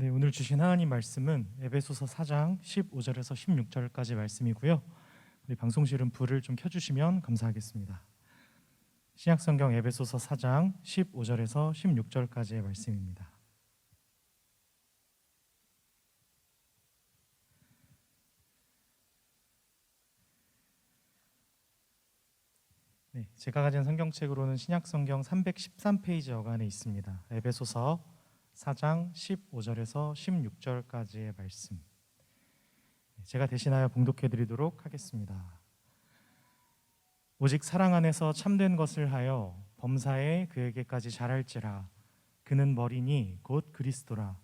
네, 오늘 주신 하나님 말씀은 에베소서 4장 15절에서 16절까지 말씀이고요. 우리 방송실은 불을 좀 켜주시면 감사하겠습니다. 신약성경 에베소서 4장 15절에서 16절까지의 말씀입니다. 네, 제가 가진 성경책으로는 신약성경 313페이지 여간에 있습니다. 에베소서 4장 15절에서 16절까지의 말씀, 제가 대신하여 봉독해 드리도록 하겠습니다. 오직 사랑 안에서 참된 것을 하여 범사에 그에게까지 자랄지라. 그는 머리니 곧 그리스도라.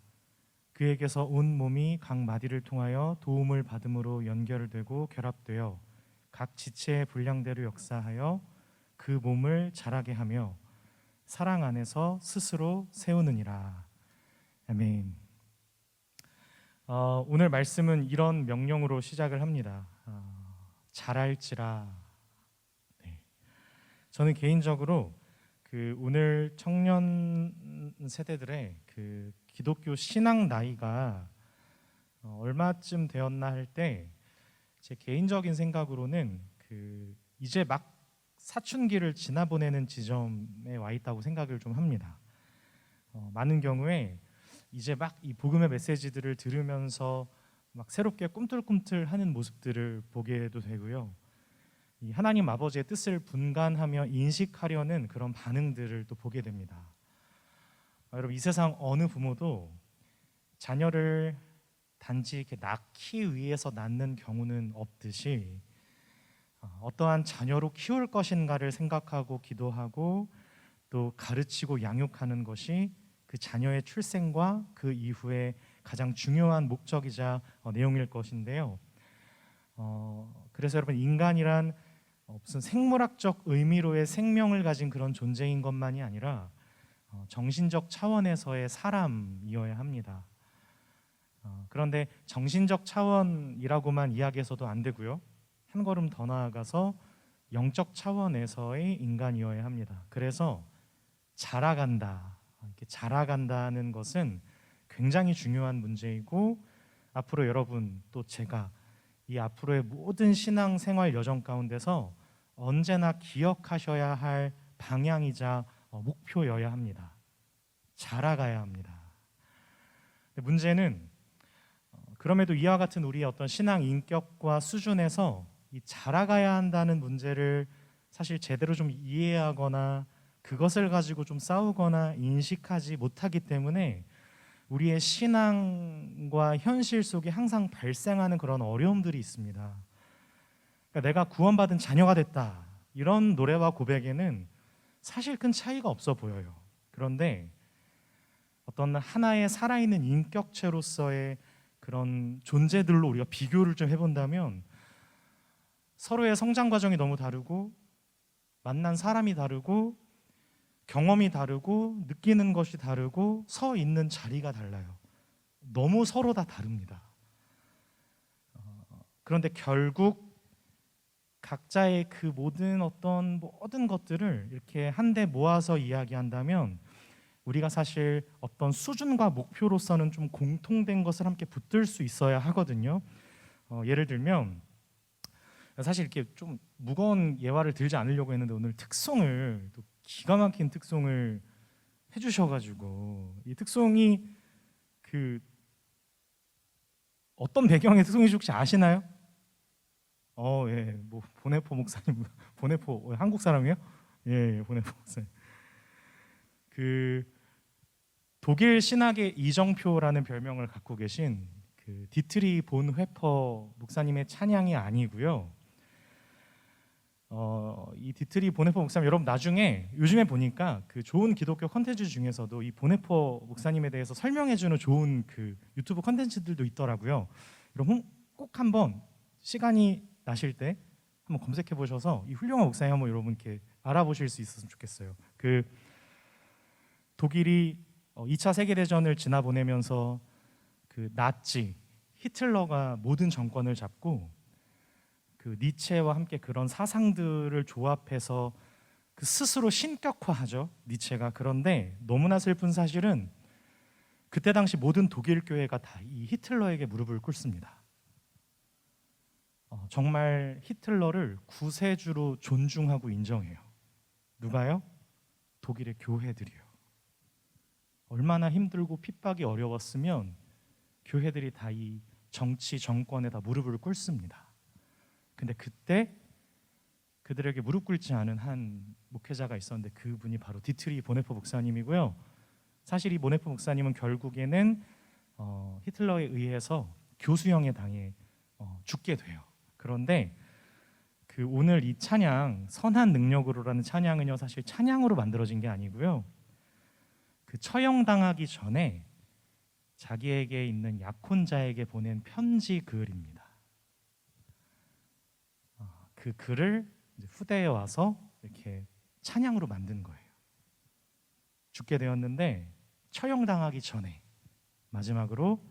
그에게서 온 몸이 각 마디를 통하여 도움을 받음으로 연결되고 결합되어 각 지체의 분량대로 역사하여 그 몸을 자라게 하며 사랑 안에서 스스로 세우느니라. 아멘. 오늘 말씀은 이런 명령으로 시작을 합니다. 잘할지라. 네. 저는 개인적으로 오늘 청년 세대들의 기독교 신앙 나이가 얼마쯤 되었나 할 때 제 개인적인 생각으로는 이제 막 사춘기를 지나보내는 지점에 와 있다고 생각을 좀 합니다. 많은 경우에 이제 막 이 복음의 메시지들을 들으면서 막 새롭게 꿈틀꿈틀하는 모습들을 보게도 되고요. 이 하나님 아버지의 뜻을 분간하며 인식하려는 그런 반응들을 또 보게 됩니다. 여러분, 이 세상 어느 부모도 자녀를 단지 이렇게 낳기 위해서 낳는 경우는 없듯이 어떠한 자녀로 키울 것인가를 생각하고 기도하고 또 가르치고 양육하는 것이 그 자녀의 출생과 그 이후에 가장 중요한 목적이자 내용일 것인데요. 그래서 여러분, 인간이란 무슨 생물학적 의미로의 생명을 가진 그런 존재인 것만이 아니라 정신적 차원에서의 사람이어야 합니다. 그런데 정신적 차원이라고만 이야기해서도 안 되고요. 한 걸음 더 나아가서 영적 차원에서의 인간이어야 합니다. 그래서 자라간다. 이렇게 자라간다는 것은 굉장히 중요한 문제이고, 앞으로 여러분 또 제가 이 앞으로의 모든 신앙생활 여정 가운데서 언제나 기억하셔야 할 방향이자 목표여야 합니다. 자라가야 합니다. 문제는 그럼에도 이와 같은 우리의 어떤 신앙 인격과 수준에서 이 자라가야 한다는 문제를 사실 제대로 좀 이해하거나 그것을 가지고 좀 싸우거나 인식하지 못하기 때문에 우리의 신앙과 현실 속에 항상 발생하는 그런 어려움들이 있습니다. 그러니까 내가 구원받은 자녀가 됐다, 이런 노래와 고백에는 사실 큰 차이가 없어 보여요. 그런데 어떤 하나의 살아있는 인격체로서의 그런 존재들로 우리가 비교를 좀 해본다면 서로의 성장 과정이 너무 다르고 만난 사람이 다르고 경험이 다르고 느끼는 것이 다르고 서 있는 자리가 달라요. 너무 서로 다 다릅니다. 그런데 결국 각자의 그 모든 것들을 이렇게 한데 모아서 이야기한다면 우리가 사실 어떤 수준과 목표로서는 좀 공통된 것을 함께 붙들 수 있어야 하거든요. 예를 들면 사실 이렇게 좀 무거운 예화를 들지 않으려고 했는데 오늘 특송을 또 기가 막힌 특송을 해주셔가지고, 이 특송이 어떤 배경의 특송인지 혹시 아시나요? 예, 뭐 보네포 목사님, 보네포 한국 사람이에요? 예, 보네포 목사님. 독일 신학의 이정표라는 별명을 갖고 계신 디트리 본 회퍼 목사님의 찬양이 아니고요. 이 디트리 보네포 목사님, 여러분 나중에 요즘에 보니까 좋은 기독교 컨텐츠 중에서도 이 보네포 목사님에 대해서 설명해주는 좋은 유튜브 컨텐츠들도 있더라고요. 여러분 꼭 한번 시간이 나실 때 한번 검색해 보셔서 이 훌륭한 목사님 한번 여러분 이렇게 알아보실 수 있었으면 좋겠어요. 독일이 2차 세계대전을 지나보내면서 나치 히틀러가 모든 정권을 잡고 니체와 함께 그런 사상들을 조합해서 스스로 신격화하죠, 니체가. 그런데 너무나 슬픈 사실은 그때 당시 모든 독일 교회가 다 이 히틀러에게 무릎을 꿇습니다. 정말 히틀러를 구세주로 존중하고 인정해요. 누가요? 독일의 교회들이요. 얼마나 힘들고 핍박이 어려웠으면 교회들이 다 이 정치 정권에 다 무릎을 꿇습니다. 근데 그때 그들에게 무릎 꿇지 않은 한 목회자가 있었는데 그분이 바로 디트리 보네퍼 목사님이고요. 사실 이 보네퍼 목사님은 결국에는 히틀러에 의해서 교수형에 당해 죽게 돼요. 그런데 그 오늘 이 찬양 선한 능력으로라는 찬양은요, 사실 찬양으로 만들어진 게 아니고요, 그 처형당하기 전에 자기에게 있는 약혼자에게 보낸 편지 글입니다. 그 글을 이제 후대에 와서 이렇게 찬양으로 만든 거예요. 죽게 되었는데 처형당하기 전에 마지막으로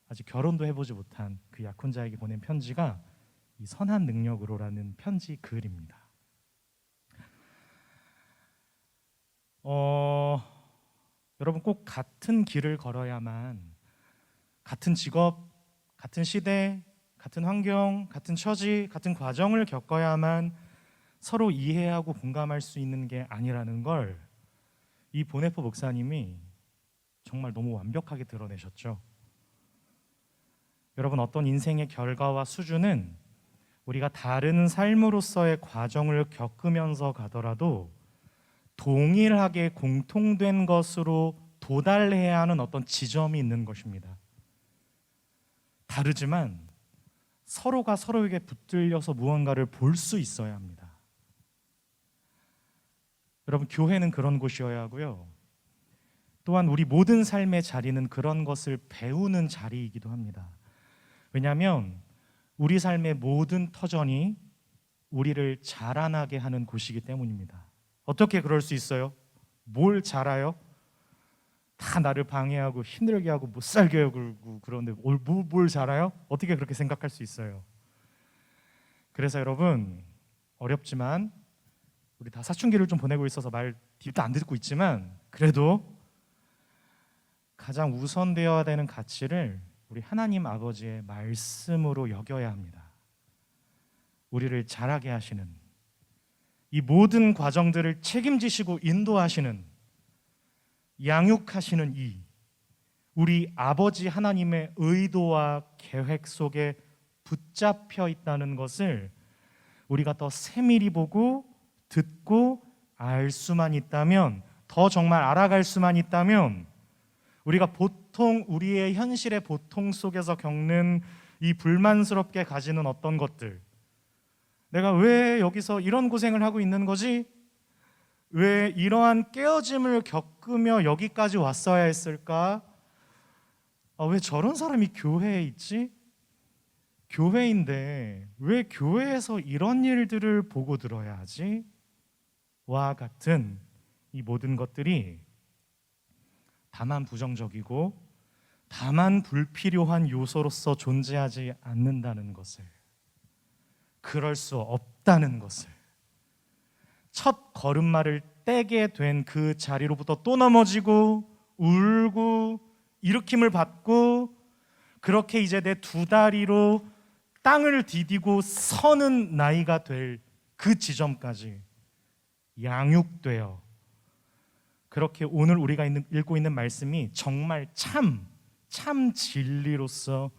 아직 결혼도 해보지 못한 그 약혼자에게 보낸 편지가 이 선한 능력으로라는 편지 글입니다. 여러분 꼭 같은 길을 걸어야만, 같은 직업, 같은 시대, 같은 환경, 같은 처지, 같은 과정을 겪어야만 서로 이해하고 공감할 수 있는 게 아니라는 걸 이 보네퍼 목사님이 정말 너무 완벽하게 드러내셨죠. 여러분, 어떤 인생의 결과와 수준은 우리가 다른 삶으로서의 과정을 겪으면서 가더라도 동일하게 공통된 것으로 도달해야 하는 어떤 지점이 있는 것입니다. 다르지만 서로가 서로에게 붙들려서 무언가를 볼 수 있어야 합니다. 여러분, 교회는 그런 곳이어야 하고요, 또한 우리 모든 삶의 자리는 그런 것을 배우는 자리이기도 합니다. 왜냐하면 우리 삶의 모든 터전이 우리를 자라나게 하는 곳이기 때문입니다. 어떻게 그럴 수 있어요? 뭘 자라요? 다 나를 방해하고 힘들게 하고 못 살게 하고 그런데 뭘 자라요? 어떻게 그렇게 생각할 수 있어요? 그래서 여러분, 어렵지만 우리 다 사춘기를 좀 보내고 있어서 말 뒤도 안 듣고 있지만 그래도 가장 우선되어야 되는 가치를 우리 하나님 아버지의 말씀으로 여겨야 합니다. 우리를 자라게 하시는, 이 모든 과정들을 책임지시고 인도하시는, 양육하시는 우리 아버지 하나님의 의도와 계획 속에 붙잡혀 있다는 것을 우리가 더 세밀히 보고 듣고 알 수만 있다면, 더 정말 알아갈 수만 있다면, 우리가 보통 우리의 현실의 보통 속에서 겪는 이 불만스럽게 가지는 어떤 것들, 내가 왜 여기서 이런 고생을 하고 있는 거지? 왜 이러한 깨어짐을 겪으며 여기까지 왔어야 했을까? 왜 저런 사람이 교회에 있지? 교회인데 왜 교회에서 이런 일들을 보고 들어야 하지? 와 같은 이 모든 것들이 다만 부정적이고 다만 불필요한 요소로서 존재하지 않는다는 것을, 그럴 수 없다는 것을, 첫 걸음마를 떼게 된 그 자리로부터 또 넘어지고 울고 일으킴을 받고 그렇게 이제 내 두 다리로 땅을 디디고 서는 나이가 될 그 지점까지 양육되어, 그렇게 오늘 우리가 읽고 있는 말씀이 정말 참 진리로서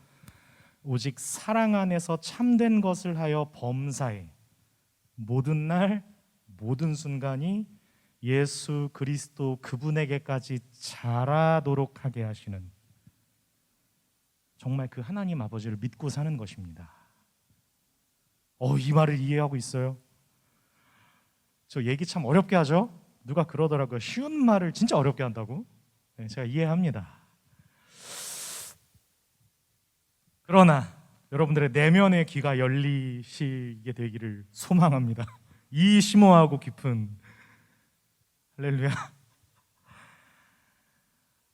오직 사랑 안에서 참된 것을 하여 범사에 모든 날 모든 순간이 예수 그리스도 그분에게까지 자라도록 하게 하시는, 정말 그 하나님 아버지를 믿고 사는 것입니다. 이 말을 이해하고 있어요? 저 얘기 참 어렵게 하죠? 누가 그러더라고요. 쉬운 말을 진짜 어렵게 한다고. 네, 제가 이해합니다. 그러나 여러분들의 내면의 귀가 열리시게 되기를 소망합니다. 이 심오하고 깊은, 할렐루야.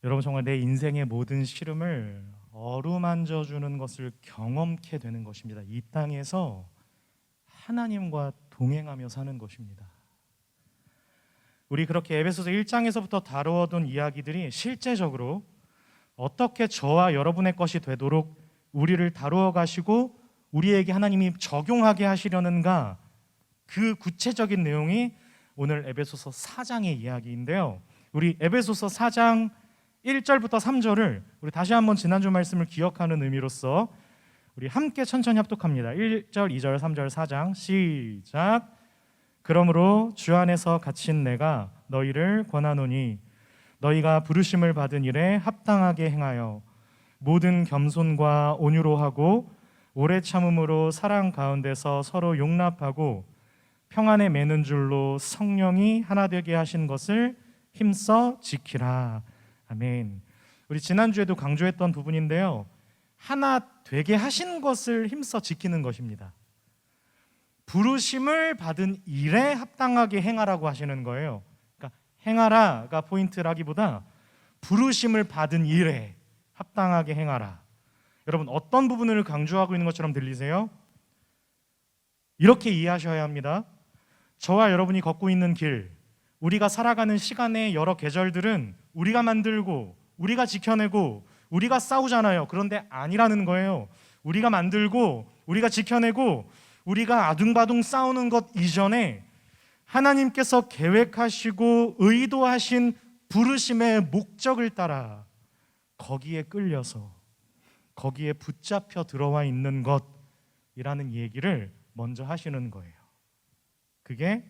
여러분, 정말 내 인생의 모든 시름을 어루만져 주는 것을 경험케 되는 것입니다. 이 땅에서 하나님과 동행하며 사는 것입니다. 우리 그렇게 에베소서 1장에서부터 다루어둔 이야기들이 실제적으로 어떻게 저와 여러분의 것이 되도록 우리를 다루어 가시고 우리에게 하나님이 적용하게 하시려는가, 그 구체적인 내용이 오늘 에베소서 4장의 이야기인데요. 우리 에베소서 4장 1절부터 3절을 우리 다시 한번 지난주 말씀을 기억하는 의미로서 우리 함께 천천히 합독합니다. 1절, 2절, 3절, 4장 시작. 그러므로 주 안에서 갇힌 내가 너희를 권하노니 너희가 부르심을 받은 일에 합당하게 행하여 모든 겸손과 온유로 하고 오래 참음으로 사랑 가운데서 서로 용납하고 평안에 매는 줄로 성령이 하나 되게 하신 것을 힘써 지키라. 아멘. 우리 지난주에도 강조했던 부분인데요, 하나 되게 하신 것을 힘써 지키는 것입니다. 부르심을 받은 일에 합당하게 행하라고 하시는 거예요. 그러니까 행하라가 포인트라기보다 부르심을 받은 일에 합당하게 행하라. 여러분, 어떤 부분을 강조하고 있는 것처럼 들리세요? 이렇게 이해하셔야 합니다. 저와 여러분이 걷고 있는 길, 우리가 살아가는 시간의 여러 계절들은 우리가 만들고 우리가 지켜내고 우리가 싸우잖아요. 그런데 아니라는 거예요. 우리가 만들고 우리가 지켜내고 우리가 아둥바둥 싸우는 것 이전에 하나님께서 계획하시고 의도하신 부르심의 목적을 따라 거기에 끌려서 거기에 붙잡혀 들어와 있는 것이라는 얘기를 먼저 하시는 거예요. 그게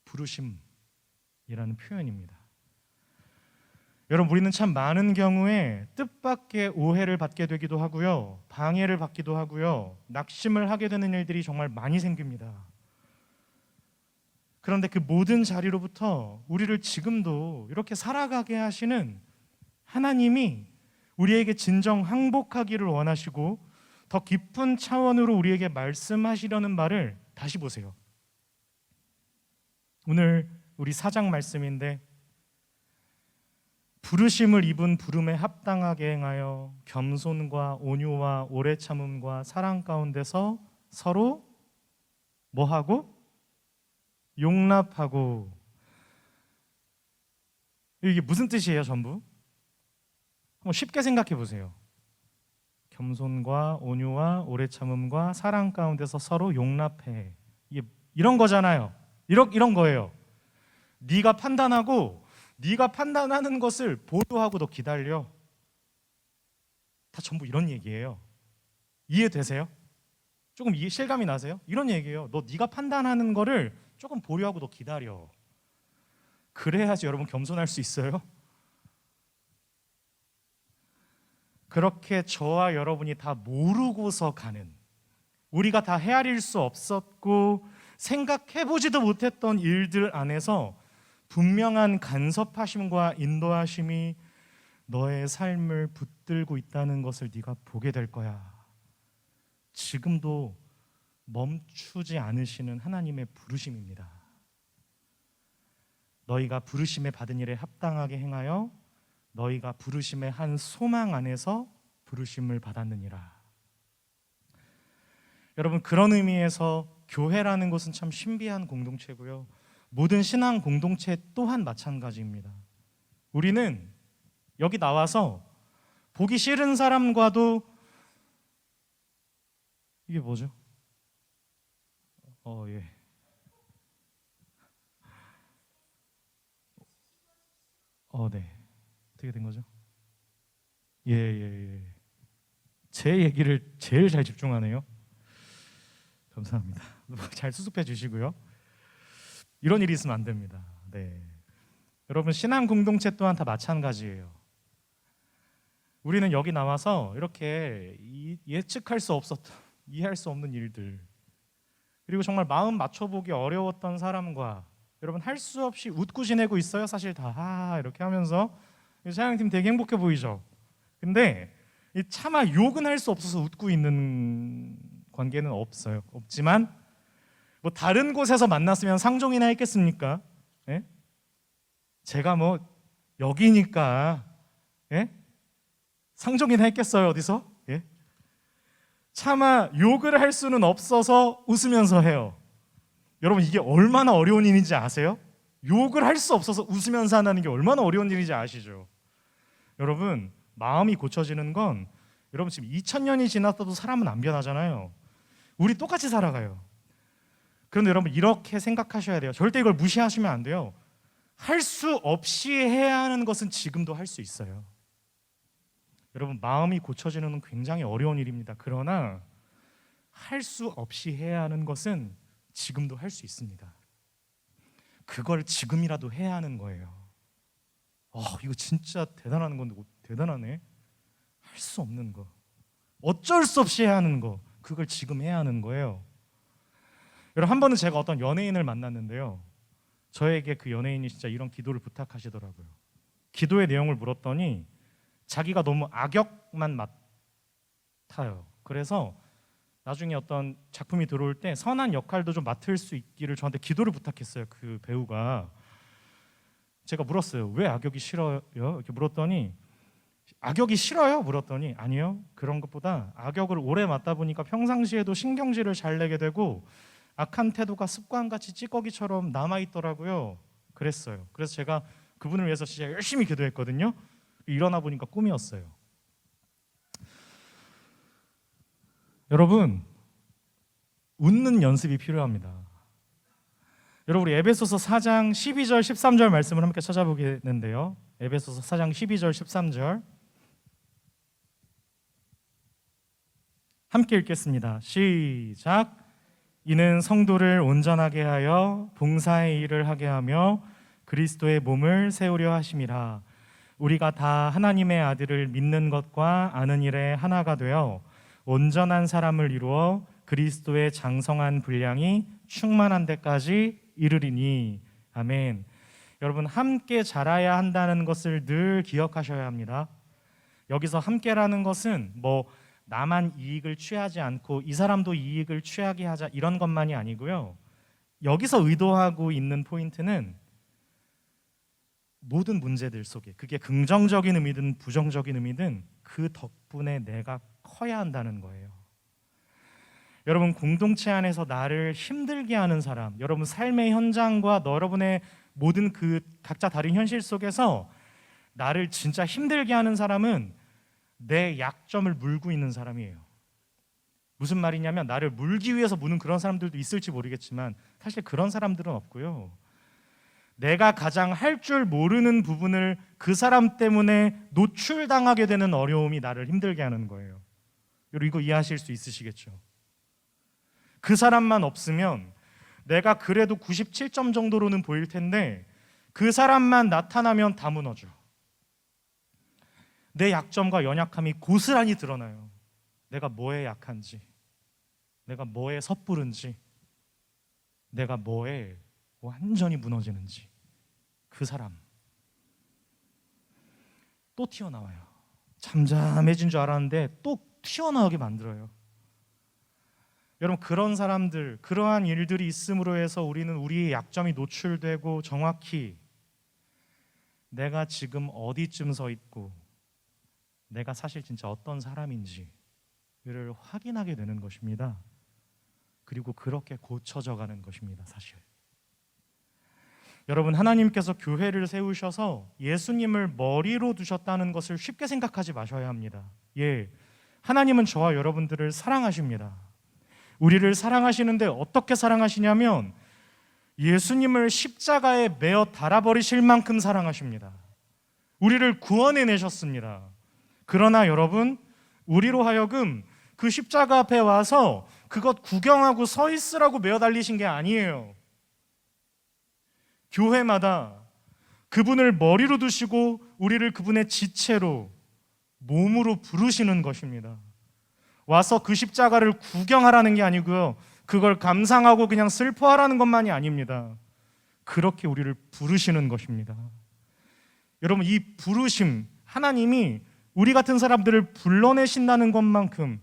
부르심이라는 표현입니다. 여러분, 우리는 참 많은 경우에 뜻밖의 오해를 받게 되기도 하고요, 방해를 받기도 하고요, 낙심을 하게 되는 일들이 정말 많이 생깁니다. 그런데 그 모든 자리로부터 우리를 지금도 이렇게 살아가게 하시는 하나님이 우리에게 진정 항복하기를 원하시고 더 깊은 차원으로 우리에게 말씀하시려는 말을 다시 보세요. 오늘 우리 4장 말씀인데, 부르심을 입은 부름에 합당하게 행하여 겸손과 온유와 오래 참음과 사랑 가운데서 서로 뭐하고? 용납하고. 이게 무슨 뜻이에요? 전부 한번 쉽게 생각해 보세요. 겸손과 온유와 오래 참음과 사랑 가운데서 서로 용납해. 이게 이런 거잖아요. 이런 거예요. 네가 판단하고 네가 판단하는 것을 보도하고 너 기다려. 다 전부 이런 얘기예요. 이해되세요? 조금 실감이 나세요? 이런 얘기예요. 네가 판단하는 거를 조금 보류하고 너 기다려. 그래야지 여러분 겸손할 수 있어요. 그렇게 저와 여러분이 다 모르고서 가는, 우리가 다 헤아릴 수 없었고 생각해보지도 못했던 일들 안에서 분명한 간섭하심과 인도하심이 너의 삶을 붙들고 있다는 것을 네가 보게 될 거야. 지금도 멈추지 않으시는 하나님의 부르심입니다. 너희가 부르심에 받은 일에 합당하게 행하여 너희가 부르심의 한 소망 안에서 부르심을 받았느니라. 여러분, 그런 의미에서 교회라는 것은 참 신비한 공동체고요, 모든 신앙 공동체 또한 마찬가지입니다. 우리는 여기 나와서 보기 싫은 사람과도, 이게 뭐죠? 예. 네. 어떻게 된 거죠? 예. 제 얘기를 제일 잘 집중하네요. 감사합니다. 잘 수습해 주시고요. 이런 일이 있으면 안 됩니다. 네. 여러분, 신앙 공동체 또한 다 마찬가지예요. 우리는 여기 나와서 이렇게 예측할 수 없었던, 이해할 수 없는 일들, 그리고 정말 마음 맞춰보기 어려웠던 사람과 여러분 할 수 없이 웃고 지내고 있어요. 사실 다 이렇게 하면서 사양팀 되게 행복해 보이죠. 근데 차마 욕은 할 수 없어서 웃고 있는 관계는 없지만 뭐 다른 곳에서 만났으면 상종이나 했겠습니까? 예? 제가 뭐 여기니까 상종이나 했겠어요, 어디서? 예? 차마 욕을 할 수는 없어서 웃으면서 해요. 여러분, 이게 얼마나 어려운 일인지 아세요? 욕을 할 수 없어서 웃으면서 한다는 게 얼마나 어려운 일인지 아시죠? 여러분, 마음이 고쳐지는 건 여러분 지금 2000년이 지났어도 사람은 안 변하잖아요. 우리 똑같이 살아가요. 그런데 여러분 이렇게 생각하셔야 돼요. 절대 이걸 무시하시면 안 돼요. 할 수 없이 해야 하는 것은 지금도 할 수 있어요. 여러분 마음이 고쳐지는 건 굉장히 어려운 일입니다. 그러나 할 수 없이 해야 하는 것은 지금도 할 수 있습니다. 그걸 지금이라도 해야 하는 거예요. 이거 진짜 대단한 건데 대단하네. 할 수 없는 거, 어쩔 수 없이 해야 하는 거, 그걸 지금 해야 하는 거예요. 여러분 한 번은 제가 어떤 연예인을 만났는데요, 저에게 그 연예인이 진짜 이런 기도를 부탁하시더라고요. 기도의 내용을 물었더니 자기가 너무 악역만 맡아요. 그래서 나중에 어떤 작품이 들어올 때 선한 역할도 좀 맡을 수 있기를 저한테 기도를 부탁했어요. 그 배우가. 제가 물었어요. 왜 악역이 싫어요? 이렇게 물었더니 악역이 싫어요? 물었더니 아니요. 그런 것보다 악역을 오래 맡다 보니까 평상시에도 신경질을 잘 내게 되고 악한 태도가 습관같이 찌꺼기처럼 남아있더라고요. 그랬어요. 그래서 제가 그분을 위해서 진짜 열심히 기도했거든요. 일어나 보니까 꿈이었어요. 여러분 웃는 연습이 필요합니다. 여러분 우리 에베소서 4장 12절 13절 말씀을 함께 찾아보겠는데요. 에베소서 4장 12절 13절 함께 읽겠습니다. 시작. 이는 성도를 온전하게 하여 봉사의 일을 하게 하며 그리스도의 몸을 세우려 하심이라. 우리가 다 하나님의 아들을 믿는 것과 아는 일에 하나가 되어 온전한 사람을 이루어 그리스도의 장성한 분량이 충만한 데까지 이르리니. 아멘. 여러분 함께 자라야 한다는 것을 늘 기억하셔야 합니다. 여기서 함께라는 것은 나만 이익을 취하지 않고 이 사람도 이익을 취하게 하자 이런 것만이 아니고요. 여기서 의도하고 있는 포인트는 모든 문제들 속에, 그게 긍정적인 의미든 부정적인 의미든 그 덕분에 내가 커야 한다는 거예요. 여러분 공동체 안에서 나를 힘들게 하는 사람, 여러분 삶의 현장과 여러분의 모든 그 각자 다른 현실 속에서 나를 진짜 힘들게 하는 사람은 내 약점을 물고 있는 사람이에요. 무슨 말이냐면 나를 물기 위해서 무는 그런 사람들도 있을지 모르겠지만 사실 그런 사람들은 없고요. 내가 가장 할 줄 모르는 부분을 그 사람 때문에 노출당하게 되는 어려움이 나를 힘들게 하는 거예요. 여러분 이거 이해하실 수 있으시겠죠? 그 사람만 없으면 내가 그래도 97점 정도로는 보일 텐데 그 사람만 나타나면 다 무너져. 내 약점과 연약함이 고스란히 드러나요. 내가 뭐에 약한지, 내가 뭐에 섣부른지, 내가 뭐에 완전히 무너지는지 그 사람 또 튀어나와요. 잠잠해진 줄 알았는데 또 튀어나오게 만들어요. 여러분 그런 사람들, 그러한 일들이 있음으로 해서 우리는 우리의 약점이 노출되고 정확히 내가 지금 어디쯤 서 있고 내가 사실 진짜 어떤 사람인지를 확인하게 되는 것입니다. 그리고 그렇게 고쳐져 가는 것입니다. 사실 여러분 하나님께서 교회를 세우셔서 예수님을 머리로 두셨다는 것을 쉽게 생각하지 마셔야 합니다. 하나님은 저와 여러분들을 사랑하십니다. 우리를 사랑하시는데 어떻게 사랑하시냐면 예수님을 십자가에 매어 달아버리실 만큼 사랑하십니다. 우리를 구원해내셨습니다. 그러나 여러분 우리로 하여금 그 십자가 앞에 와서 그것 구경하고 서 있으라고 매어 달리신 게 아니에요. 교회마다 그분을 머리로 두시고 우리를 그분의 지체로 몸으로 부르시는 것입니다. 와서 그 십자가를 구경하라는 게 아니고요, 그걸 감상하고 그냥 슬퍼하라는 것만이 아닙니다. 그렇게 우리를 부르시는 것입니다. 여러분 이 부르심, 하나님이 우리 같은 사람들을 불러내신다는 것만큼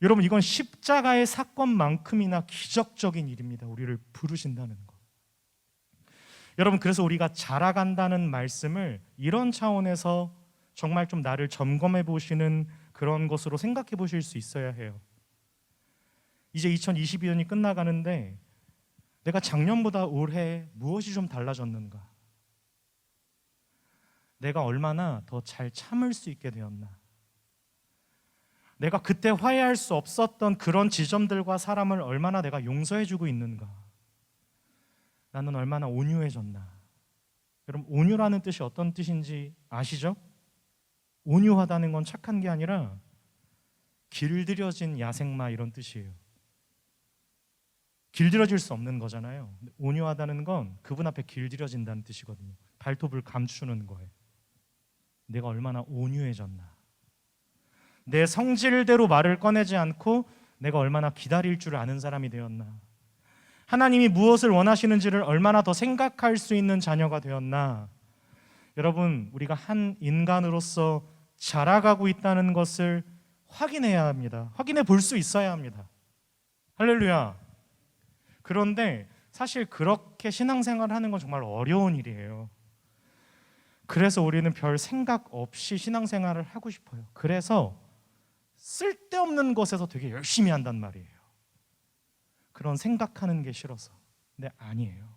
여러분 이건 십자가의 사건만큼이나 기적적인 일입니다. 우리를 부르신다는 것. 여러분 그래서 우리가 자라간다는 말씀을 이런 차원에서 정말 좀 나를 점검해 보시는 그런 것으로 생각해 보실 수 있어야 해요. 이제 2022년이 끝나가는데 내가 작년보다 올해 무엇이 좀 달라졌는가? 내가 얼마나 더 잘 참을 수 있게 되었나, 내가 그때 화해할 수 없었던 그런 지점들과 사람을 얼마나 내가 용서해주고 있는가, 나는 얼마나 온유해졌나. 여러분, 온유라는 뜻이 어떤 뜻인지 아시죠? 온유하다는 건 착한 게 아니라 길들여진 야생마 이런 뜻이에요. 길들여질 수 없는 거잖아요. 온유하다는 건 그분 앞에 길들여진다는 뜻이거든요. 발톱을 감추는 거예요. 내가 얼마나 온유해졌나, 내 성질대로 말을 꺼내지 않고 내가 얼마나 기다릴 줄 아는 사람이 되었나, 하나님이 무엇을 원하시는지를 얼마나 더 생각할 수 있는 자녀가 되었나. 여러분, 우리가 한 인간으로서 자라가고 있다는 것을 확인해야 합니다. 확인해 볼 수 있어야 합니다. 할렐루야. 그런데 사실 그렇게 신앙생활을 하는 건 정말 어려운 일이에요. 그래서 우리는 별 생각 없이 신앙생활을 하고 싶어요. 그래서 쓸데없는 것에서 되게 열심히 한단 말이에요. 그런 생각하는 게 싫어서. 근데 아니에요.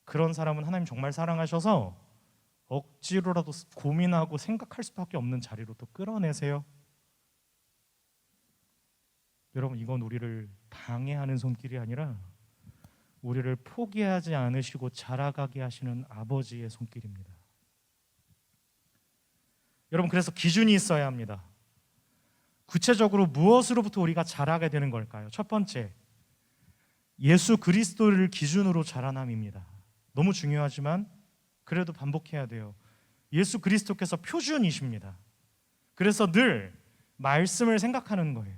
그런 사람은 하나님 정말 사랑하셔서 억지로라도 고민하고 생각할 수밖에 없는 자리로 또 끌어내세요. 여러분, 이건 우리를 방해하는 손길이 아니라 우리를 포기하지 않으시고 자라가게 하시는 아버지의 손길입니다. 여러분, 그래서 기준이 있어야 합니다. 구체적으로 무엇으로부터 우리가 자라게 되는 걸까요? 첫 번째, 예수 그리스도를 기준으로 자라남입니다. 너무 중요하지만 그래도 반복해야 돼요. 예수 그리스도께서 표준이십니다. 그래서 늘 말씀을 생각하는 거예요.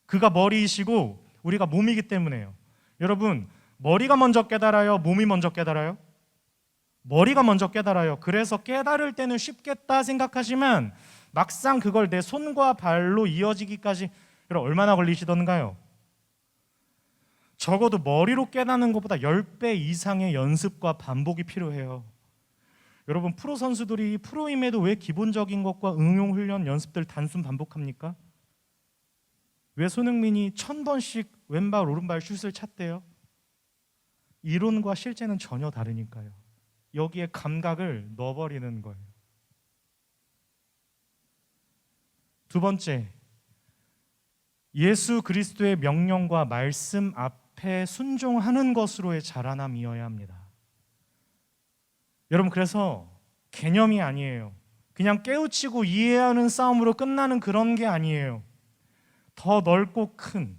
그가 머리이시고 우리가 몸이기 때문에요. 여러분, 머리가 먼저 깨달아요? 몸이 먼저 깨달아요? 머리가 먼저 깨달아요. 그래서 깨달을 때는 쉽겠다 생각하지만 막상 그걸 내 손과 발로 이어지기까지 여러분 얼마나 걸리시던가요? 적어도 머리로 깨닫는 것보다 10배 이상의 연습과 반복이 필요해요. 여러분, 프로 선수들이 프로임에도 왜 기본적인 것과 응용 훈련 연습들 단순 반복합니까? 왜 손흥민이 1000번씩 왼발 오른발 슛을 찼대요? 이론과 실제는 전혀 다르니까요. 여기에 감각을 넣어버리는 거예요. 두 번째, 예수 그리스도의 명령과 말씀 앞에 순종하는 것으로의 자라남이어야 합니다. 여러분, 그래서 개념이 아니에요. 그냥 깨우치고 이해하는 싸움으로 끝나는 그런 게 아니에요. 더 넓고 큰,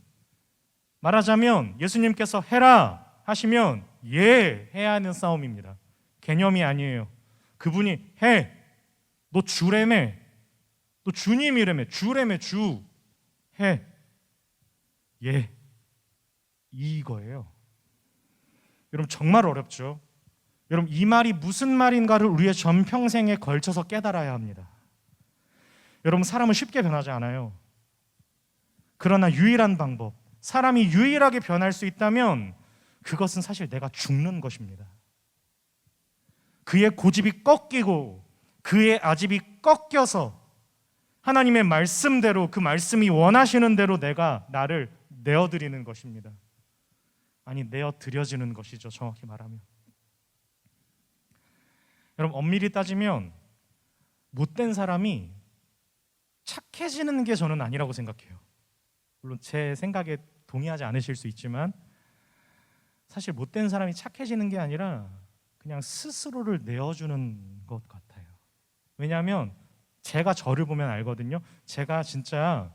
말하자면 예수님께서 해라 하시면 예 해야 하는 싸움입니다. 개념이 아니에요. 그분이 해, 너 주래매, 너 주님이래매, 주래매, 주 해, 예, 이거예요. 여러분, 정말 어렵죠. 여러분, 이 말이 무슨 말인가를 우리의 전평생에 걸쳐서 깨달아야 합니다. 여러분, 사람은 쉽게 변하지 않아요. 그러나 유일한 방법, 사람이 유일하게 변할 수 있다면 그것은 사실 내가 죽는 것입니다. 그의 고집이 꺾이고 그의 아집이 꺾여서 하나님의 말씀대로, 그 말씀이 원하시는 대로 내가 나를 내어드리는 것입니다. 아니, 내어드려지는 것이죠, 정확히 말하면. 여러분, 엄밀히 따지면 못된 사람이 착해지는 게 저는 아니라고 생각해요. 물론 제 생각에 동의하지 않으실 수 있지만 사실 못된 사람이 착해지는 게 아니라 그냥 스스로를 내어주는 것 같아요. 왜냐하면 제가 저를 보면 알거든요. 제가 진짜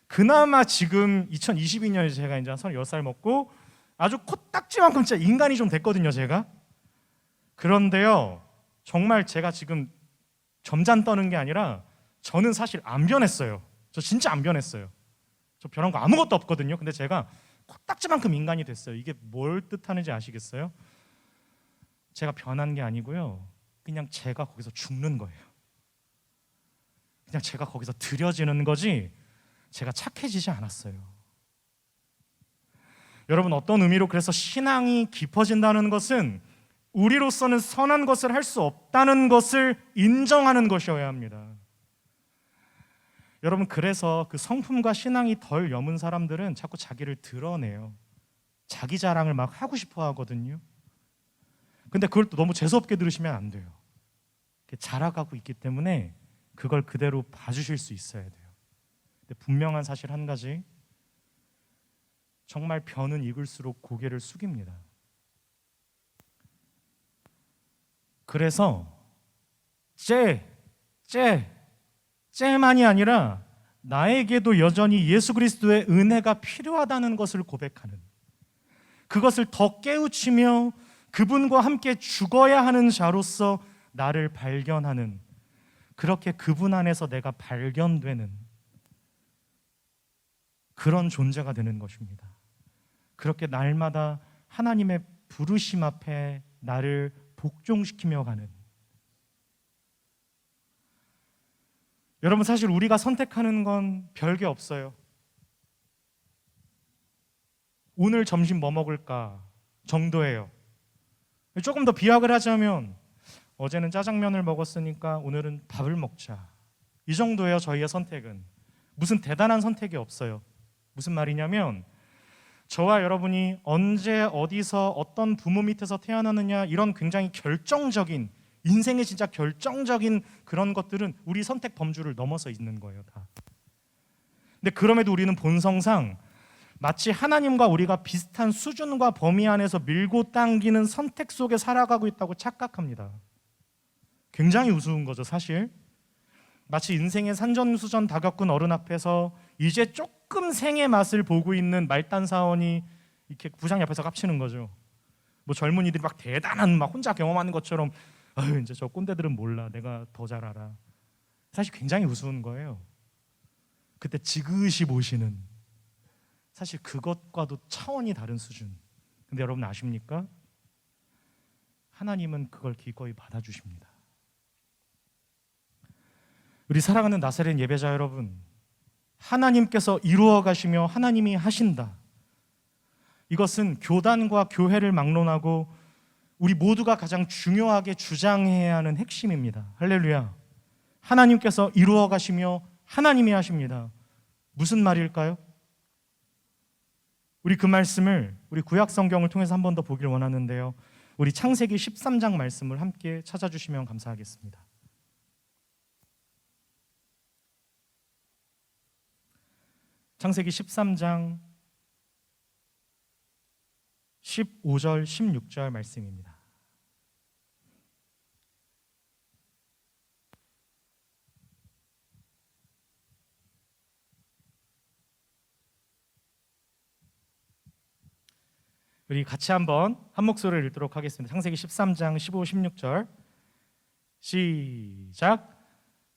그나마 지금 2022년에 제가 이제 36살 먹고 아주 코딱지만큼 진짜 인간이 좀 됐거든요, 제가. 그런데요, 정말 제가 지금 점잔 떠는 게 아니라 저는 사실 안 변했어요. 저 진짜 안 변했어요. 저 변한 거 아무것도 없거든요. 근데 제가 코딱지만큼 인간이 됐어요. 이게 뭘 뜻하는지 아시겠어요? 제가 변한 게 아니고요, 그냥 제가 거기서 죽는 거예요. 그냥 제가 거기서 들여지는 거지 제가 착해지지 않았어요. 여러분, 어떤 의미로 그래서 신앙이 깊어진다는 것은 우리로서는 선한 것을 할 수 없다는 것을 인정하는 것이어야 합니다. 여러분, 그래서 그 성품과 신앙이 덜 여문 사람들은 자꾸 자기를 드러내요. 자기 자랑을 막 하고 싶어 하거든요. 근데 그걸 또 너무 재수없게 들으시면 안 돼요. 자라가고 있기 때문에 그걸 그대로 봐주실 수 있어야 돼요. 근데 분명한 사실 한 가지, 정말 벼는 익을수록 고개를 숙입니다. 그래서 째만이 아니라 나에게도 여전히 예수 그리스도의 은혜가 필요하다는 것을 고백하는, 그것을 더 깨우치며 그분과 함께 죽어야 하는 자로서 나를 발견하는, 그렇게 그분 안에서 내가 발견되는 그런 존재가 되는 것입니다. 그렇게 날마다 하나님의 부르심 앞에 나를 복종시키며 가는, 여러분 사실 우리가 선택하는 건 별게 없어요. 오늘 점심 뭐 먹을까 정도예요. 조금 더 비약을 하자면 어제는 짜장면을 먹었으니까 오늘은 밥을 먹자, 이 정도예요. 저희의 선택은 무슨 대단한 선택이 없어요. 무슨 말이냐면 저와 여러분이 언제 어디서 어떤 부모 밑에서 태어나느냐, 이런 굉장히 결정적인, 인생의 진짜 결정적인 그런 것들은 우리 선택 범주를 넘어서 있는 거예요, 다. 근데 그럼에도 우리는 본성상 마치 하나님과 우리가 비슷한 수준과 범위 안에서 밀고 당기는 선택 속에 살아가고 있다고 착각합니다. 굉장히 우스운 거죠, 사실. 마치 인생의 산전수전 다 겪은 어른 앞에서 이제 조금 생의 맛을 보고 있는 말단 사원이 이렇게 구장 옆에서 깝치는 거죠. 뭐 젊은이들이 막 대단한 막 혼자 경험하는 것처럼, 아유 이제 저 꼰대들은 몰라, 내가 더 잘 알아. 사실 굉장히 우스운 거예요. 그때 지그시 보시는, 사실 그것과도 차원이 다른 수준. 근데 여러분 아십니까? 하나님은 그걸 기꺼이 받아주십니다. 우리 사랑하는 나사렛 예배자 여러분, 하나님께서 이루어 가시며 하나님이 하신다, 이것은 교단과 교회를 막론하고 우리 모두가 가장 중요하게 주장해야 하는 핵심입니다. 할렐루야. 하나님께서 이루어 가시며 하나님이 하십니다. 무슨 말일까요? 우리 그 말씀을 우리 구약 성경을 통해서 한 번 더 보길 원하는데요, 우리 창세기 13장 말씀을 함께 찾아주시면 감사하겠습니다. 창세기 13장 15절 16절 말씀입니다. 우리 같이 한번 한 목소리를 읽도록 하겠습니다. 창세기 13장 15, 16절 시작.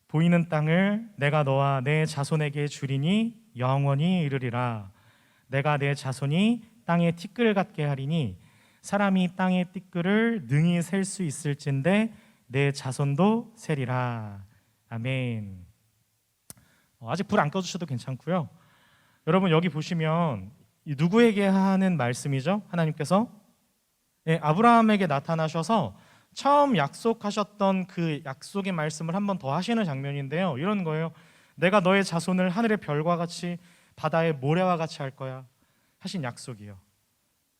보이는 땅을 내가 너와 내 자손에게 주리니 영원히 이르리라. 내가 내 자손이 땅에 티끌 같게 하리니 사람이 땅의 티끌을 능히 셀 수 있을진데 내 자손도 세리라. 아멘. 아직 불 안 꺼주셔도 괜찮고요. 여러분 여기 보시면 누구에게 하는 말씀이죠? 하나님께서 아브라함에게 나타나셔서 처음 약속하셨던 그 약속의 말씀을 한 번 더 하시는 장면인데요, 이런 거예요. 내가 너의 자손을 하늘의 별과 같이 바다의 모래와 같이 할 거야 하신 약속이에요.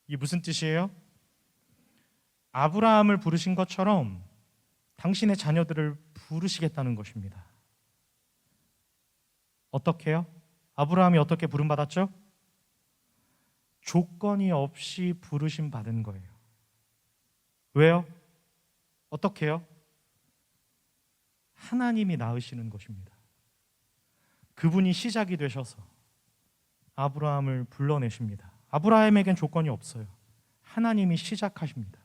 이게 무슨 뜻이에요? 아브라함을 부르신 것처럼 당신의 자녀들을 부르시겠다는 것입니다. 어떻게 해요? 아브라함이 어떻게 부름받았죠? 조건이 없이 부르심 받은 거예요. 왜요? 어떻게 해요? 하나님이 낳으시는 것입니다. 그분이 시작이 되셔서 아브라함을 불러내십니다. 아브라함에겐 조건이 없어요. 하나님이 시작하십니다.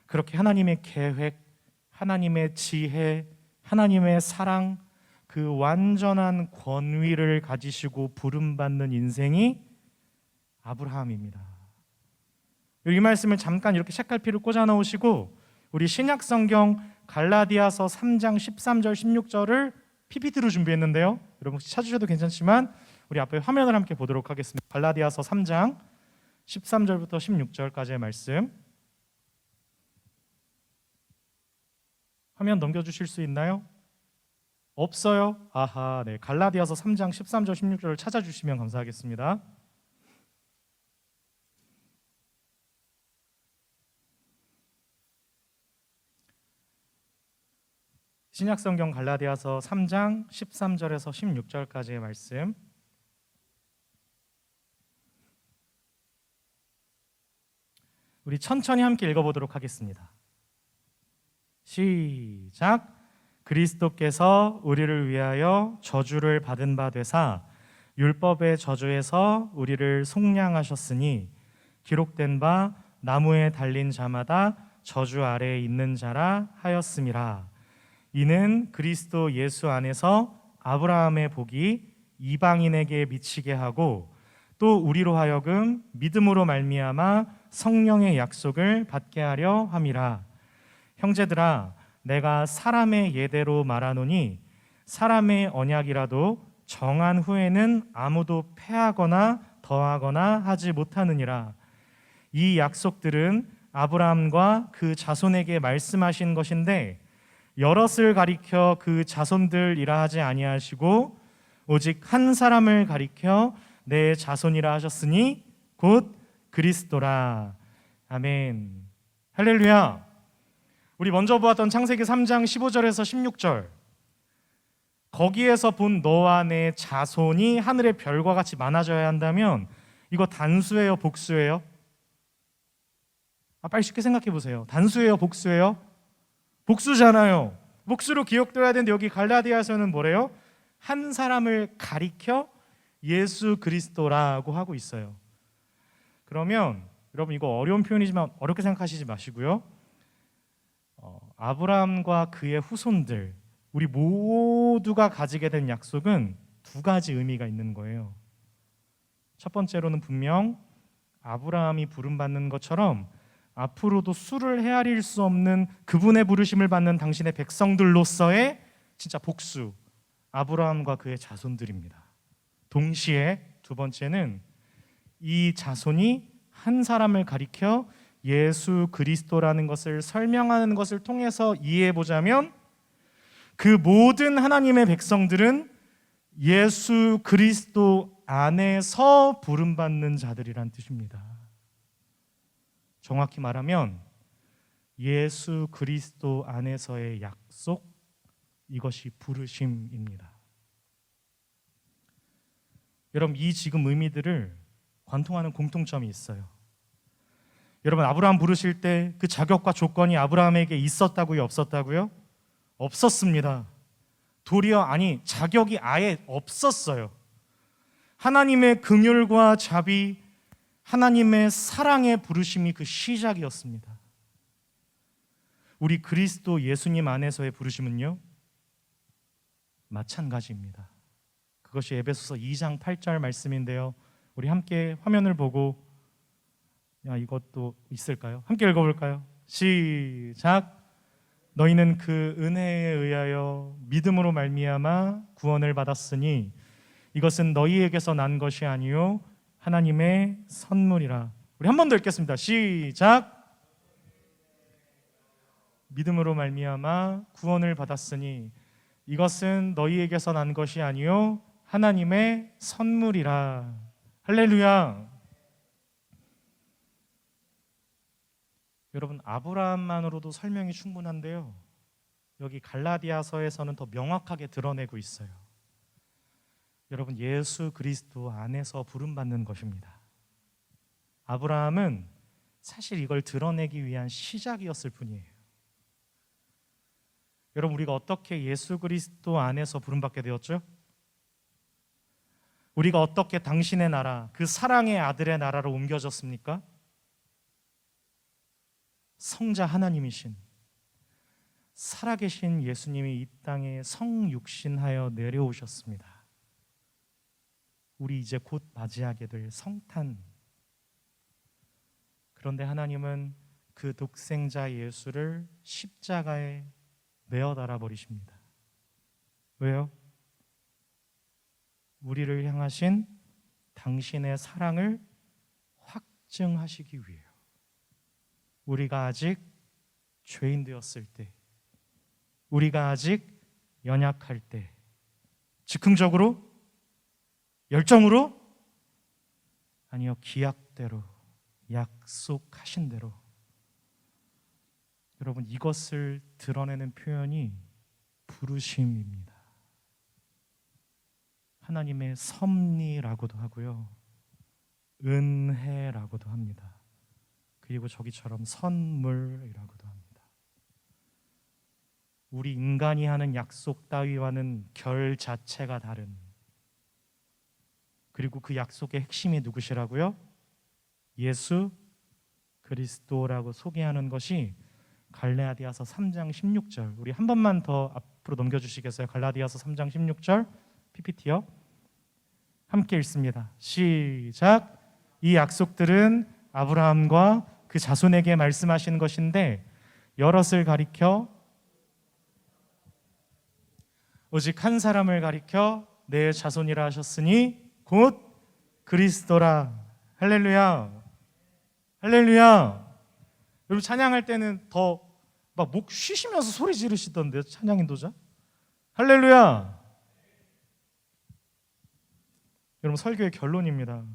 그렇게 하나님의 계획, 하나님의 지혜, 하나님의 사랑, 그 완전한 권위를 가지시고 부름받는 인생이 아브라함입니다. 이 말씀을 잠깐 이렇게 책갈피를 꽂아 놓으시고 우리 신약 성경 갈라디아서 3장 13절 16절을 PPT로 준비했는데요, 여러분 혹시 찾으셔도 괜찮지만 우리 앞에 화면을 함께 보도록 하겠습니다. 갈라디아서 3장 13절부터 16절까지의 말씀, 화면 넘겨주실 수 있나요? 없어요? 아하, 네. 갈라디아서 3장 13절 16절을 찾아주시면 감사하겠습니다. 신약성경 갈라디아서 3장 13절에서 16절까지의 말씀, 우리 천천히 함께 읽어보도록 하겠습니다. 시작. 그리스도께서 우리를 위하여 저주를 받은 바 되사 율법의 저주에서 우리를 속량하셨으니 기록된 바 나무에 달린 자마다 저주 아래에 있는 자라 하였음이라. 이는 그리스도 예수 안에서 아브라함의 복이 이방인에게 미치게 하고 또 우리로 하여금 믿음으로 말미암아 성령의 약속을 받게 하려 함이라. 형제들아, 내가 사람의 예대로 말하노니 사람의 언약이라도 정한 후에는 아무도 패하거나 더하거나 하지 못하느니라. 이 약속들은 아브라함과 그 자손에게 말씀하신 것인데 여럿을 가리켜 그 자손들이라 하지 아니하시고 오직 한 사람을 가리켜 내 자손이라 하셨으니 곧 그리스도라. 아멘. 할렐루야. 우리 먼저 보았던 창세기 3장 15절에서 16절, 거기에서 본 너와 내 자손이 하늘의 별과 같이 많아져야 한다면 이거 단수예요, 복수예요? 빨리 쉽게 생각해 보세요. 단수예요, 복수예요? 복수잖아요. 복수로 기억돼야 되는데 여기 갈라디아서는 뭐래요? 한 사람을 가리켜 예수 그리스도라고 하고 있어요. 그러면 여러분, 이거 어려운 표현이지만 어렵게 생각하시지 마시고요. 아브라함과 그의 후손들, 우리 모두가 가지게 된 약속은 두 가지 의미가 있는 거예요. 첫 번째로는 분명 아브라함이 부름받는 것처럼 앞으로도 수를 헤아릴 수 없는 그분의 부르심을 받는 당신의 백성들로서의 진짜 복수, 아브라함과 그의 자손들입니다. 동시에 두 번째는 이 자손이 한 사람을 가리켜 예수 그리스도라는 것을 설명하는 것을 통해서 이해해 보자면 그 모든 하나님의 백성들은 예수 그리스도 안에서 부름받는 자들이란 뜻입니다. 정확히 말하면 예수 그리스도 안에서의 약속, 이것이 부르심입니다. 여러분, 이 지금 의미들을 관통하는 공통점이 있어요. 여러분, 아브라함 부르실 때 그 자격과 조건이 아브라함에게 있었다고요, 없었다고요? 없었습니다. 도리어 자격이 아예 없었어요. 하나님의 긍휼과 자비, 하나님의 사랑의 부르심이 그 시작이었습니다. 우리 그리스도 예수님 안에서의 부르심은요, 마찬가지입니다. 그것이 에베소서 2장 8절 말씀인데요, 우리 함께 화면을 보고 이것도 있을까요? 함께 읽어볼까요? 시작. 너희는 그 은혜에 의하여 믿음으로 말미암아 구원을 받았으니 이것은 너희에게서 난 것이 아니요 하나님의 선물이라. 우리 한 번 더 읽겠습니다. 시작. 믿음으로 말미암아 구원을 받았으니 이것은 너희에게서 난 것이 아니요 하나님의 선물이라. 할렐루야. 여러분, 아브라함만으로도 설명이 충분한데요, 여기 갈라디아서에서는 더 명확하게 드러내고 있어요. 여러분, 예수 그리스도 안에서 부름받는 것입니다. 아브라함은 사실 이걸 드러내기 위한 시작이었을 뿐이에요. 여러분, 우리가 어떻게 예수 그리스도 안에서 부름받게 되었죠? 우리가 어떻게 당신의 나라, 그 사랑의 아들의 나라로 옮겨졌습니까? 성자 하나님이신 살아계신 예수님이 이 땅에 성육신하여 내려오셨습니다. 우리 이제 곧 맞이하게 될 성탄. 그런데 하나님은 그 독생자 예수를 십자가에 매어 달아 버리십니다. 왜요? 우리를 향하신 당신의 사랑을 확증하시기 위해요. 우리가 아직 죄인 되었을 때, 우리가 아직 연약할 때, 즉흥적으로, 열정으로, 아니요, 기약대로, 약속하신 대로. 여러분, 이것을 드러내는 표현이 부르심입니다. 하나님의 섭리라고도 하고요, 은혜라고도 합니다. 그리고 저기처럼 선물이라고도 합니다. 우리 인간이 하는 약속 따위와는 결 자체가 다른, 그리고 그 약속의 핵심이 누구시라고요? 예수 그리스도라고 소개하는 것이 갈라디아서 3장 16절. 우리 한 번만 더 앞으로 넘겨주시겠어요? 갈라디아서 3장 16절 PPT요. 함께 읽습니다. 시작. 이 약속들은 아브라함과 그 자손에게 말씀하신 것인데 여럿을 가리켜 오직 한 사람을 가리켜 내 자손이라 하셨으니 곧 그리스도라. 할렐루야, 할렐루야. 여러분 찬양할 때는 더 막 목 쉬시면서 소리 지르시던데요, 찬양 인도자. 할렐루야. 여러분 설교의 결론입니다.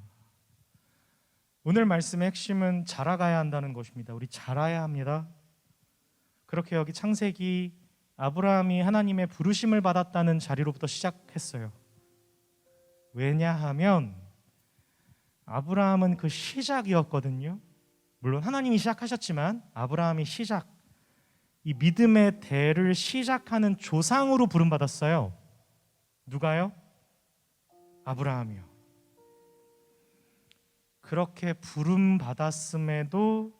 오늘 말씀의 핵심은 자라가야 한다는 것입니다. 우리 자라야 합니다. 그렇게 여기 창세기 아브라함이 하나님의 부르심을 받았다는 자리로부터 시작했어요. 왜냐하면 아브라함은 그 시작이었거든요. 물론 하나님이 시작하셨지만 아브라함이 시작, 이 믿음의 대를 시작하는 조상으로 부름받았어요. 누가요? 아브라함이요. 그렇게 부름받았음에도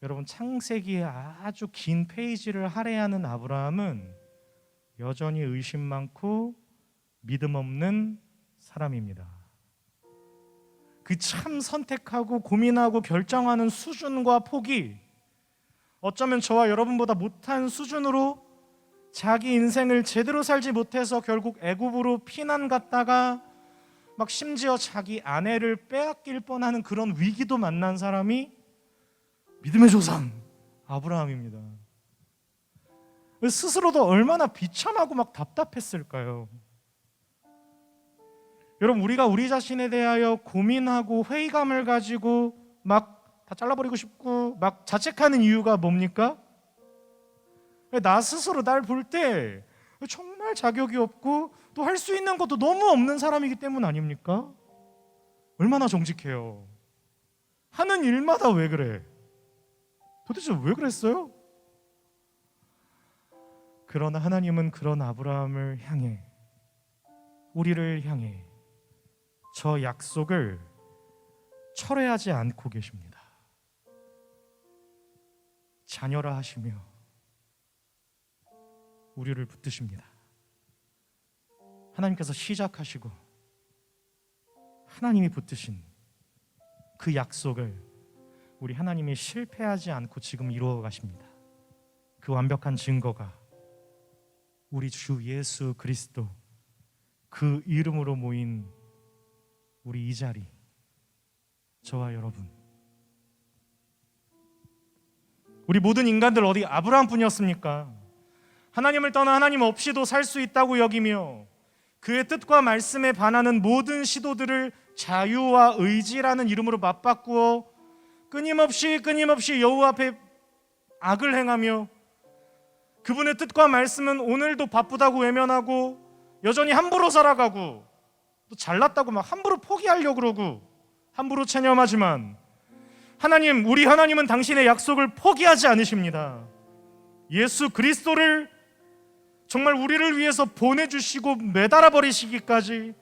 여러분 창세기의 아주 긴 페이지를 할애하는 아브라함은 여전히 의심 많고 믿음 없는 사람입니다. 그 참 선택하고 고민하고 결정하는 수준과 폭이 어쩌면 저와 여러분보다 못한 수준으로 자기 인생을 제대로 살지 못해서 결국 애굽으로 피난 갔다가 막 심지어 자기 아내를 빼앗길 뻔하는 그런 위기도 만난 사람이 믿음의 조상 아브라함입니다. 스스로도 얼마나 비참하고 막 답답했을까요? 여러분, 우리가 우리 자신에 대하여 고민하고 회의감을 가지고 막 다 잘라버리고 싶고 막 자책하는 이유가 뭡니까? 나 스스로 날 볼 때 정말 자격이 없고 또 할 수 있는 것도 너무 없는 사람이기 때문 아닙니까? 얼마나 정직해요. 하는 일마다 왜 그래? 도대체 왜 그랬어요? 그러나 하나님은 그런 아브라함을 향해, 우리를 향해 저 약속을 철회하지 않고 계십니다. 자녀라 하시며 우리를 붙드십니다. 하나님께서 시작하시고 하나님이 붙드신 그 약속을 우리 하나님이 실패하지 않고 지금 이루어 가십니다. 그 완벽한 증거가 우리 주 예수 그리스도, 그 이름으로 모인 우리 이 자리, 저와 여러분, 우리 모든 인간들 어디 아브라함뿐이었습니까? 하나님을 떠나 하나님 없이도 살 수 있다고 여기며 그의 뜻과 말씀에 반하는 모든 시도들을 자유와 의지라는 이름으로 맞바꾸어 끊임없이 여호와 앞에 악을 행하며 그분의 뜻과 말씀은 오늘도 바쁘다고 외면하고 여전히 함부로 살아가고 또 잘났다고 막 함부로 포기하려고 그러고 함부로 체념하지만 하나님, 우리 하나님은 당신의 약속을 포기하지 않으십니다. 예수 그리스도를 정말 우리를 위해서 보내주시고 매달아 버리시기까지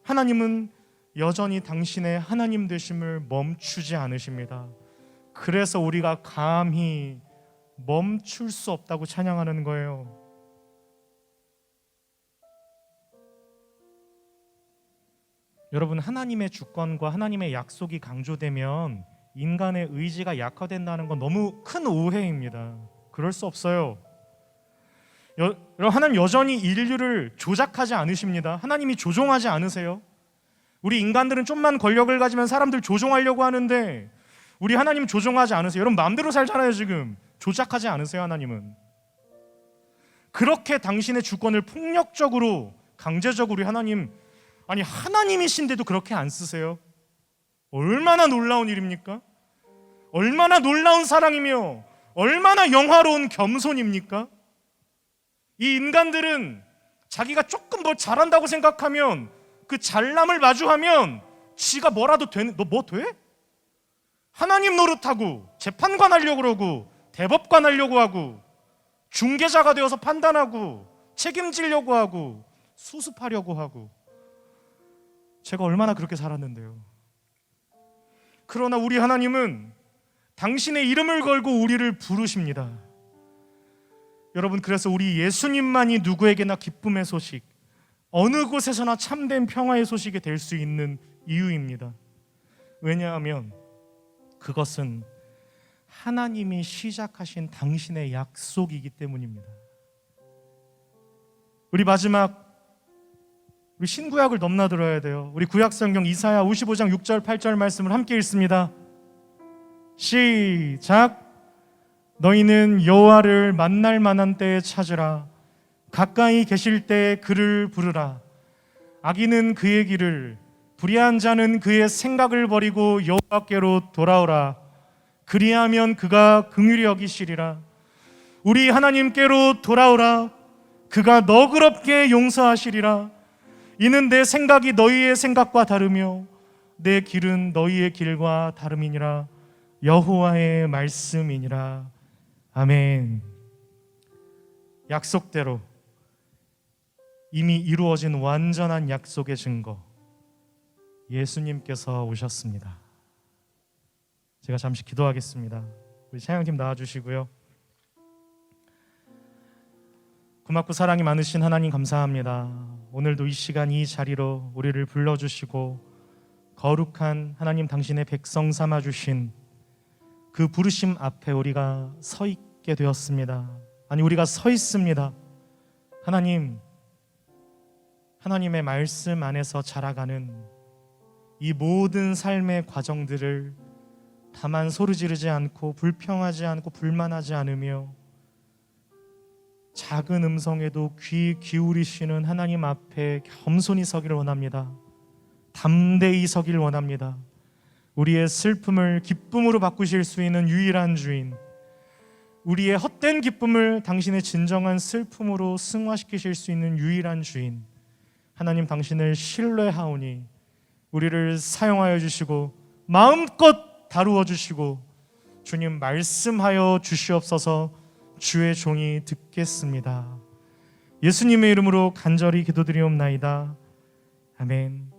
하나님은 여전히 당신의 하나님 되심을 멈추지 않으십니다. 그래서 우리가 감히 멈출 수 없다고 찬양하는 거예요. 여러분, 하나님의 주권과 하나님의 약속이 강조되면 인간의 의지가 약화된다는 건 너무 큰 오해입니다. 그럴 수 없어요. 하나님 여전히 인류를 조작하지 않으십니다. 하나님이 조종하지 않으세요. 우리 인간들은 좀만 권력을 가지면 사람들 조종하려고 하는데 우리 하나님 조종하지 않으세요. 여러분 마음대로 살잖아요. 지금 조작하지 않으세요. 하나님은 그렇게 당신의 주권을 폭력적으로 강제적으로 우리 하나님, 아니 하나님이신데도 그렇게 안 쓰세요. 얼마나 놀라운 일입니까? 얼마나 놀라운 사랑이며 얼마나 영화로운 겸손입니까? 이 인간들은 자기가 조금 뭘 잘한다고 생각하면 그 잘남을 마주하면 지가 뭐라도 되는, 너 뭐 돼? 하나님 노릇하고 재판관 하려고 그러고 대법관 하려고 하고 중개자가 되어서 판단하고 책임지려고 하고 수습하려고 하고. 제가 얼마나 그렇게 살았는데요. 그러나 우리 하나님은 당신의 이름을 걸고 우리를 부르십니다. 여러분, 그래서 우리 예수님만이 누구에게나 기쁨의 소식, 어느 곳에서나 참된 평화의 소식이 될 수 있는 이유입니다. 왜냐하면 그것은 하나님이 시작하신 당신의 약속이기 때문입니다. 우리 마지막, 우리 신구약을 넘나들어야 돼요. 우리 구약성경 이사야 55장 6절 8절 말씀을 함께 읽습니다. 시작. 너희는 여호와를 만날 만한 때에 찾으라. 가까이 계실 때 그를 부르라. 악인은 그의 길을, 불의한 자는 그의 생각을 버리고 여호와께로 돌아오라. 그리하면 그가 긍휼히 여기시리라. 우리 하나님께로 돌아오라. 그가 너그럽게 용서하시리라. 이는 내 생각이 너희의 생각과 다르며 내 길은 너희의 길과 다름이니라. 여호와의 말씀이니라. 아멘. 약속대로 이미 이루어진 완전한 약속의 증거, 예수님께서 오셨습니다. 제가 잠시 기도하겠습니다. 우리 찬양팀 나와주시고요. 고맙고 사랑이 많으신 하나님 감사합니다. 오늘도 이 시간 이 자리로 우리를 불러주시고 거룩한 하나님 당신의 백성 삼아주신 그 부르심 앞에 우리가 서 있게 되었습니다. 아니, 우리가 서 있습니다. 하나님, 하나님의 말씀 안에서 자라가는 이 모든 삶의 과정들을 다만 소리지르지 않고 불평하지 않고 불만하지 않으며 작은 음성에도 귀 기울이시는 하나님 앞에 겸손히 서기를 원합니다. 담대히 서기를 원합니다. 우리의 슬픔을 기쁨으로 바꾸실 수 있는 유일한 주인, 우리의 헛된 기쁨을 당신의 진정한 슬픔으로 승화시키실 수 있는 유일한 주인 하나님, 당신을 신뢰하오니 우리를 사용하여 주시고 마음껏 다루어 주시고 주님 말씀하여 주시옵소서. 주의 종이 듣겠습니다. 예수님의 이름으로 간절히 기도드리옵나이다. 아멘.